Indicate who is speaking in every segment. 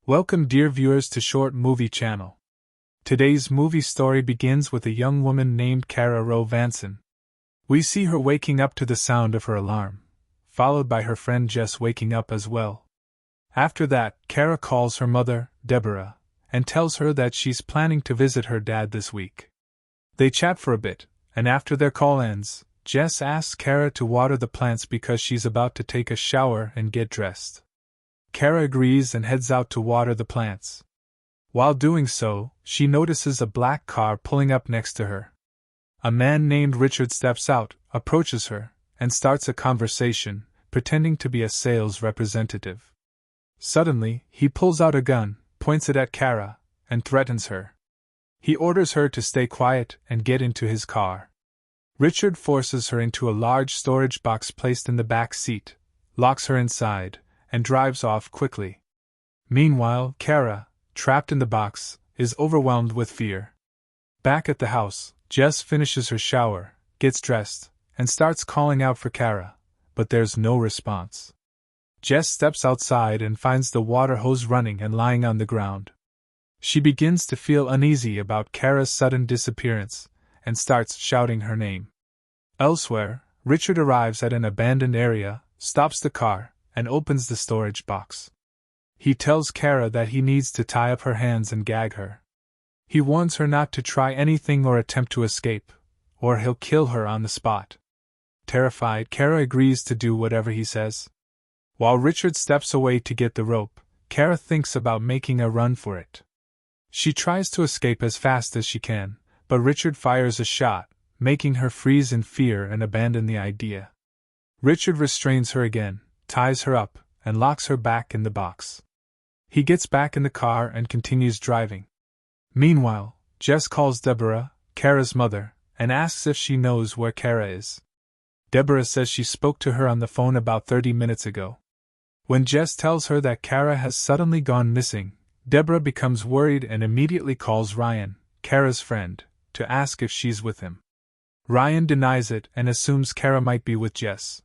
Speaker 1: Welcome, dear viewers, to Short Movie Channel. Today's movie story begins with a young woman named Cara Vanson. We see her waking up to the sound of her alarm, followed by her friend Jess waking up as well. After that, Cara calls her mother, Deborah, and tells her that she's planning to visit her dad this week. They chat for a bit, and after their call ends, Jess asks Cara to water the plants because she's about to take a shower and get dressed. Cara agrees and heads out to water the plants. While doing so, she notices a black car pulling up next to her. A man named Richard steps out, approaches her, and starts a conversation, pretending to be a sales representative. Suddenly, he pulls out a gun, points it at Cara, and threatens her. He orders her to stay quiet and get into his car. Richard forces her into a large storage box placed in the back seat, locks her inside, and drives off quickly. Meanwhile, Cara, trapped in the box, is overwhelmed with fear. Back at the house, Jess finishes her shower, gets dressed, and starts calling out for Cara, but there's no response. Jess steps outside and finds the water hose running and lying on the ground. She begins to feel uneasy about Cara's sudden disappearance, and starts shouting her name. Elsewhere, Richard arrives at an abandoned area, stops the car, and opens the storage box. He tells Cara that he needs to tie up her hands and gag her. He warns her not to try anything or attempt to escape, or he'll kill her on the spot. Terrified, Cara agrees to do whatever he says. While Richard steps away to get the rope, Cara thinks about making a run for it. She tries to escape as fast as she can, but Richard fires a shot, making her freeze in fear and abandon the idea. Richard restrains her again, ties her up, and locks her back in the box. He gets back in the car and continues driving. Meanwhile, Jess calls Deborah, Cara's mother, and asks if she knows where Cara is. Deborah says she spoke to her on the phone about 30 minutes ago. When Jess tells her that Cara has suddenly gone missing, Deborah becomes worried and immediately calls Ryan, Cara's friend, to ask if she's with him. Ryan denies it and assumes Cara might be with Jess.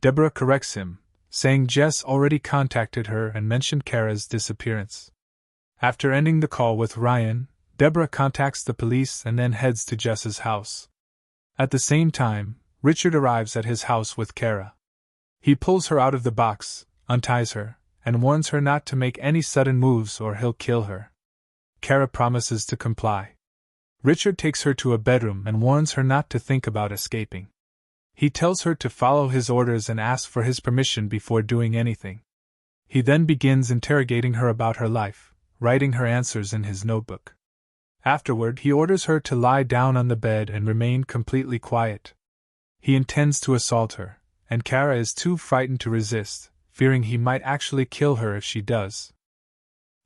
Speaker 1: Deborah corrects him, saying Jess already contacted her and mentioned Cara's disappearance. After ending the call with Ryan, Deborah contacts the police and then heads to Jess's house. At the same time, Richard arrives at his house with Cara. He pulls her out of the box, unties her, and warns her not to make any sudden moves or he'll kill her. Cara promises to comply. Richard takes her to a bedroom and warns her not to think about escaping. He tells her to follow his orders and asks for his permission before doing anything. He then begins interrogating her about her life, writing her answers in his notebook. Afterward, he orders her to lie down on the bed and remain completely quiet. He intends to assault her, and Cara is too frightened to resist, fearing he might actually kill her if she does.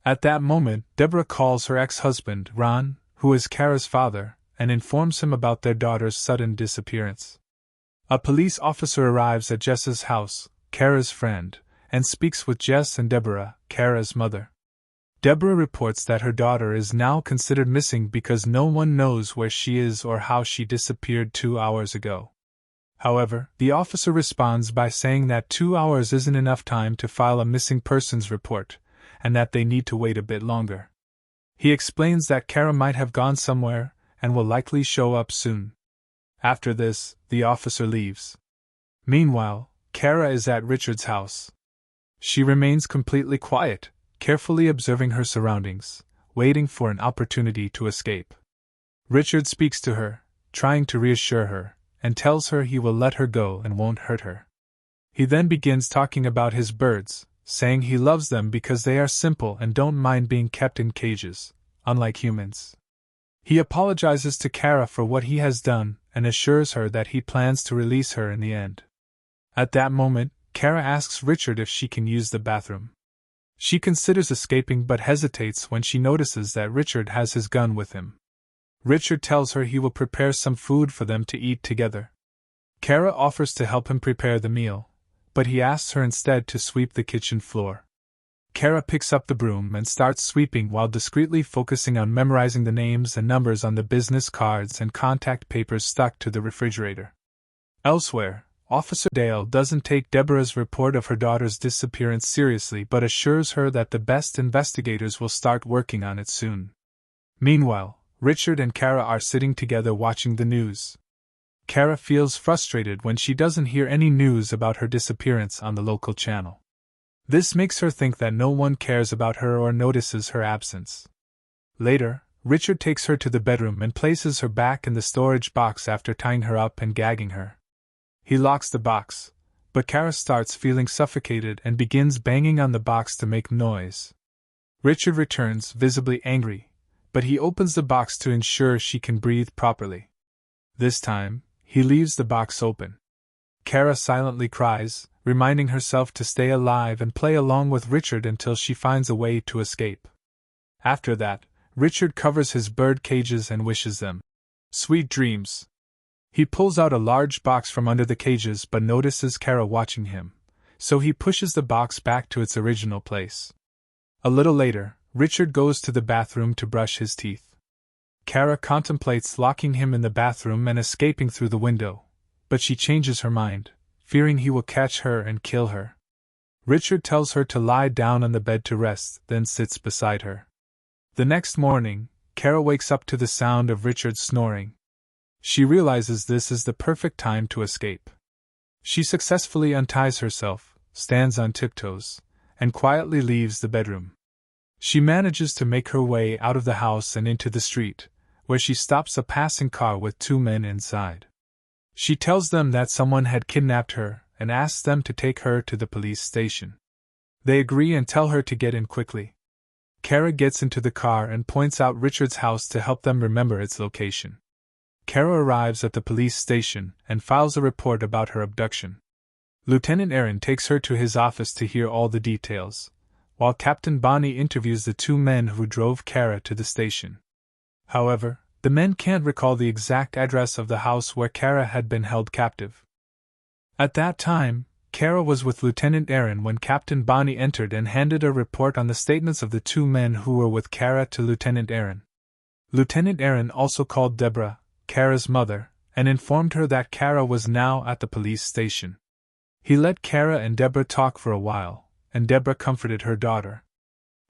Speaker 1: At that moment, Deborah calls her ex-husband, Ron, who is Cara's father, and informs him about their daughter's sudden disappearance. A police officer arrives at Jess's house, Cara's friend, and speaks with Jess and Deborah, Cara's mother. Deborah reports that her daughter is now considered missing because no one knows where she is or how she disappeared 2 hours ago. However, the officer responds by saying that 2 hours isn't enough time to file a missing persons report, and that they need to wait a bit longer. He explains that Cara might have gone somewhere, and will likely show up soon. After this, the officer leaves. Meanwhile, Cara is at Richard's house. She remains completely quiet, carefully observing her surroundings, waiting for an opportunity to escape. Richard speaks to her, trying to reassure her, and tells her he will let her go and won't hurt her. He then begins talking about his birds, saying he loves them because they are simple and don't mind being kept in cages, unlike humans. He apologizes to Cara for what he has done and assures her that he plans to release her in the end. At that moment, Cara asks Richard if she can use the bathroom. She considers escaping but hesitates when she notices that Richard has his gun with him. Richard tells her he will prepare some food for them to eat together. Cara offers to help him prepare the meal, but he asks her instead to sweep the kitchen floor. Cara picks up the broom and starts sweeping while discreetly focusing on memorizing the names and numbers on the business cards and contact papers stuck to the refrigerator. Elsewhere, Officer Dale doesn't take Deborah's report of her daughter's disappearance seriously but assures her that the best investigators will start working on it soon. Meanwhile, Richard and Cara are sitting together watching the news. Cara feels frustrated when she doesn't hear any news about her disappearance on the local channel. This makes her think that no one cares about her or notices her absence. Later, Richard takes her to the bedroom and places her back in the storage box after tying her up and gagging her. He locks the box, but Cara starts feeling suffocated and begins banging on the box to make noise. Richard returns, visibly angry, but he opens the box to ensure she can breathe properly. This time, he leaves the box open. Cara silently cries, reminding herself to stay alive and play along with Richard until she finds a way to escape. After that, Richard covers his bird cages and wishes them sweet dreams. He pulls out a large box from under the cages but notices Cara watching him, so he pushes the box back to its original place. A little later, Richard goes to the bathroom to brush his teeth. Cara contemplates locking him in the bathroom and escaping through the window, but she changes her mind, fearing he will catch her and kill her. Richard tells her to lie down on the bed to rest, then sits beside her. The next morning, Cara wakes up to the sound of Richard snoring. She realizes this is the perfect time to escape. She successfully unties herself, stands on tiptoes, and quietly leaves the bedroom. She manages to make her way out of the house and into the street, where she stops a passing car with two men inside. She tells them that someone had kidnapped her and asks them to take her to the police station. They agree and tell her to get in quickly. Cara gets into the car and points out Richard's house to help them remember its location. Cara arrives at the police station and files a report about her abduction. Lieutenant Aaron takes her to his office to hear all the details, while Captain Bonnie interviews the two men who drove Cara to the station. However, the men can't recall the exact address of the house where Cara had been held captive. At that time, Cara was with Lieutenant Aaron when Captain Bonnie entered and handed a report on the statements of the two men who were with Cara to Lieutenant Aaron. Lieutenant Aaron also called Deborah, Cara's mother, and informed her that Cara was now at the police station. He let Cara and Deborah talk for a while, and Deborah comforted her daughter.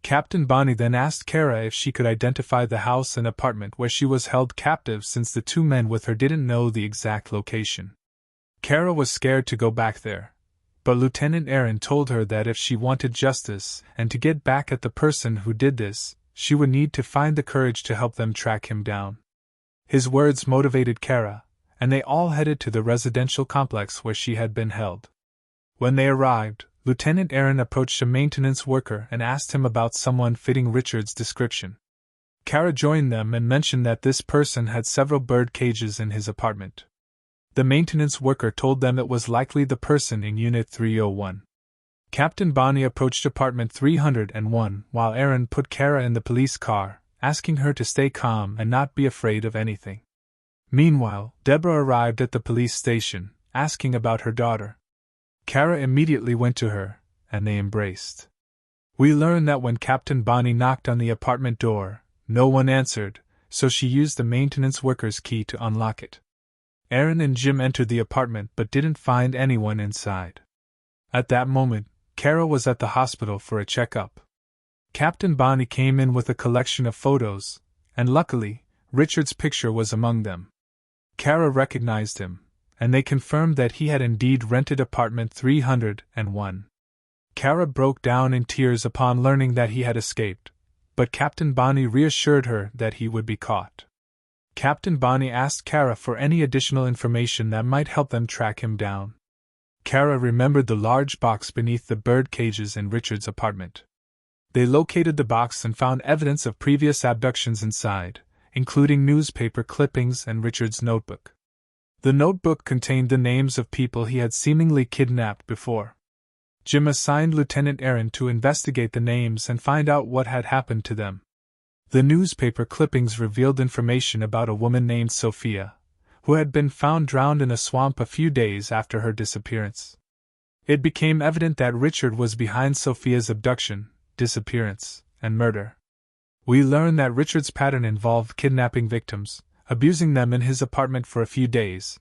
Speaker 1: Captain Bonnie then asked Cara if she could identify the house and apartment where she was held captive since the two men with her didn't know the exact location. Cara was scared to go back there, but Lieutenant Aaron told her that if she wanted justice and to get back at the person who did this, she would need to find the courage to help them track him down. His words motivated Cara, and they all headed to the residential complex where she had been held. When they arrived, Lieutenant Aaron approached a maintenance worker and asked him about someone fitting Richard's description. Cara joined them and mentioned that this person had several bird cages in his apartment. The maintenance worker told them it was likely the person in Unit 301. Captain Bonnie approached apartment 301 while Aaron put Cara in the police car, asking her to stay calm and not be afraid of anything. Meanwhile, Deborah arrived at the police station, asking about her daughter. Cara immediately went to her, and they embraced. We learn that when Captain Bonnie knocked on the apartment door, no one answered, so she used the maintenance worker's key to unlock it. Aaron and Jim entered the apartment but didn't find anyone inside. At that moment, Cara was at the hospital for a checkup. Captain Bonnie came in with a collection of photos, and luckily, Richard's picture was among them. Cara recognized him, and they confirmed that he had indeed rented apartment 301. Cara broke down in tears upon learning that he had escaped, but Captain Bonnie reassured her that he would be caught. Captain Bonnie asked Cara for any additional information that might help them track him down. Cara remembered the large box beneath the bird cages in Richard's apartment. They located the box and found evidence of previous abductions inside, including newspaper clippings and Richard's notebook. The notebook contained the names of people he had seemingly kidnapped before. Jim assigned Lieutenant Aaron to investigate the names and find out what had happened to them. The newspaper clippings revealed information about a woman named Sophia, who had been found drowned in a swamp a few days after her disappearance. It became evident that Richard was behind Sophia's abduction, disappearance, and murder. We learn that Richard's pattern involved kidnapping victims, abusing them in his apartment for a few days,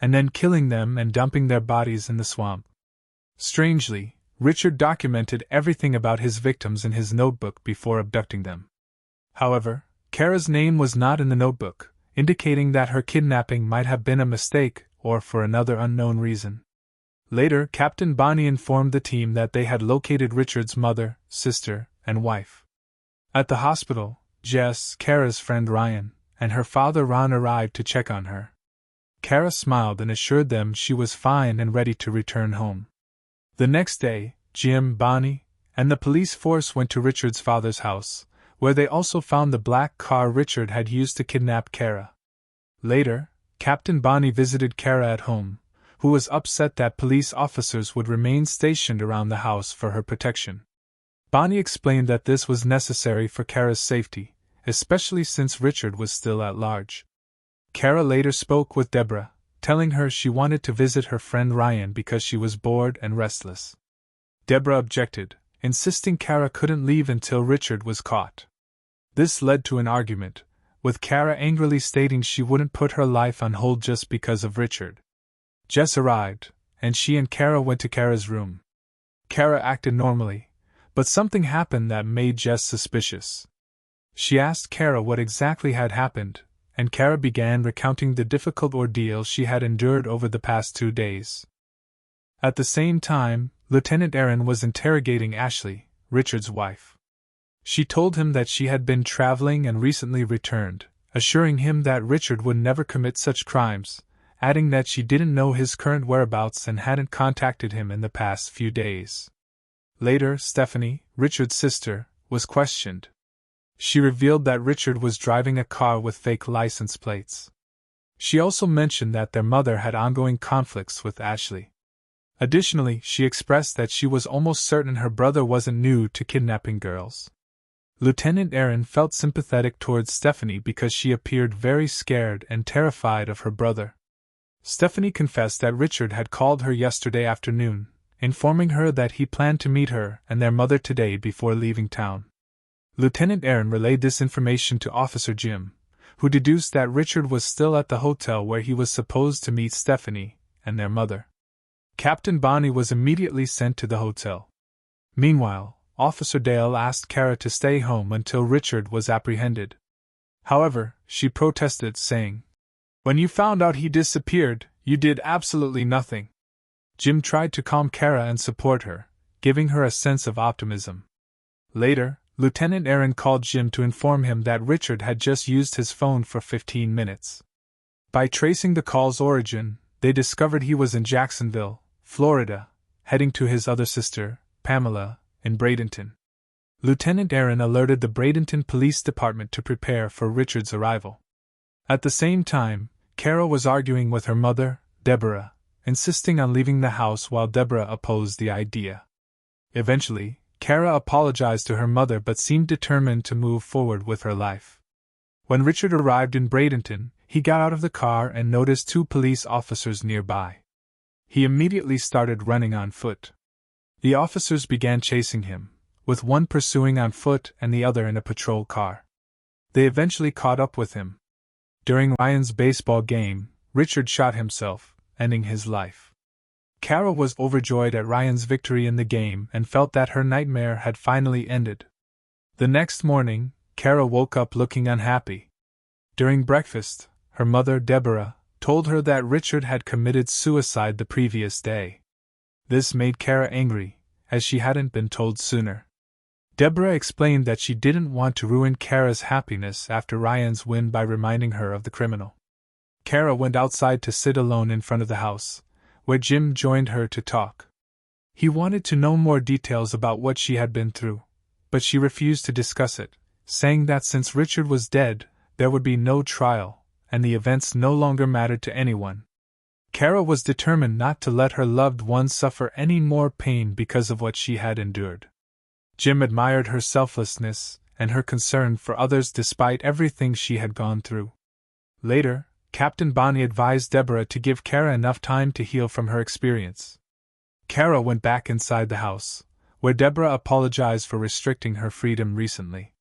Speaker 1: and then killing them and dumping their bodies in the swamp. Strangely, Richard documented everything about his victims in his notebook before abducting them. However, Cara's name was not in the notebook, indicating that her kidnapping might have been a mistake or for another unknown reason. Later, Captain Bonnie informed the team that they had located Richard's mother, sister, and wife. At the hospital, Jess, Cara's friend Ryan, and her father Ron arrived to check on her. Cara smiled and assured them she was fine and ready to return home. The next day, Jim, Bonnie, and the police force went to Richard's father's house, where they also found the black car Richard had used to kidnap Cara. Later, Captain Bonnie visited Cara at home, who was upset that police officers would remain stationed around the house for her protection. Bonnie explained that this was necessary for Cara's safety, especially since Richard was still at large. Cara later spoke with Deborah, telling her she wanted to visit her friend Ryan because she was bored and restless. Deborah objected, insisting Cara couldn't leave until Richard was caught. This led to an argument, with Cara angrily stating she wouldn't put her life on hold just because of Richard. Jess arrived, and she and Cara went to Cara's room. Cara acted normally, but something happened that made Jess suspicious. She asked Cara what exactly had happened, and Cara began recounting the difficult ordeal she had endured over the past 2 days. At the same time, Lieutenant Erin was interrogating Ashley, Richard's wife. She told him that she had been traveling and recently returned, assuring him that Richard would never commit such crimes, adding that she didn't know his current whereabouts and hadn't contacted him in the past few days. Later, Stephanie, Richard's sister, was questioned. She revealed that Richard was driving a car with fake license plates. She also mentioned that their mother had ongoing conflicts with Ashley. Additionally, she expressed that she was almost certain her brother wasn't new to kidnapping girls. Lieutenant Erin felt sympathetic towards Stephanie because she appeared very scared and terrified of her brother. Stephanie confessed that Richard had called her yesterday afternoon, informing her that he planned to meet her and their mother today before leaving town. Lieutenant Erin relayed this information to Officer Jim, who deduced that Richard was still at the hotel where he was supposed to meet Stephanie and their mother. Captain Bonnie was immediately sent to the hotel. Meanwhile, Officer Dale asked Cara to stay home until Richard was apprehended. However, she protested, saying, "When you found out he disappeared, you did absolutely nothing." Jim tried to calm Cara and support her, giving her a sense of optimism. Later, Lieutenant Erin called Jim to inform him that Richard had just used his phone for 15 minutes. By tracing the call's origin, they discovered he was in Jacksonville, Florida, heading to his other sister, Pamela, in Bradenton. Lieutenant Erin alerted the Bradenton Police Department to prepare for Richard's arrival. At the same time, Cara was arguing with her mother, Deborah, insisting on leaving the house while Deborah opposed the idea. Eventually, Cara apologized to her mother but seemed determined to move forward with her life. When Richard arrived in Bradenton, he got out of the car and noticed 2 police officers nearby. He immediately started running on foot. The officers began chasing him, with one pursuing on foot and the other in a patrol car. They eventually caught up with him. During Ryan's baseball game, Richard shot himself, ending his life. Cara was overjoyed at Ryan's victory in the game and felt that her nightmare had finally ended. The next morning, Cara woke up looking unhappy. During breakfast, her mother, Deborah, told her that Richard had committed suicide the previous day. This made Cara angry, as she hadn't been told sooner. Deborah explained that she didn't want to ruin Cara's happiness after Ryan's win by reminding her of the criminal. Cara went outside to sit alone in front of the house, where Jim joined her to talk. He wanted to know more details about what she had been through, but she refused to discuss it, saying that since Richard was dead, there would be no trial, and the events no longer mattered to anyone. Cara was determined not to let her loved one suffer any more pain because of what she had endured. Jim admired her selflessness and her concern for others despite everything she had gone through. Later, Captain Bonnie advised Deborah to give Cara enough time to heal from her experience. Cara went back inside the house, where Deborah apologized for restricting her freedom recently.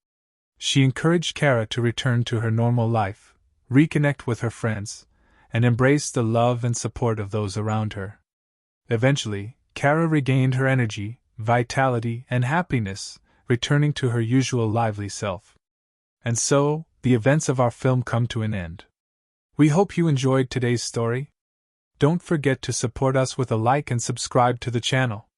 Speaker 1: She encouraged Cara to return to her normal life, reconnect with her friends, and embraced the love and support of those around her. Eventually, Cara regained her energy, vitality, and happiness, returning to her usual lively self. And so, the events of our film come to an end. We hope you enjoyed today's story. Don't forget to support us with a like and subscribe to the channel.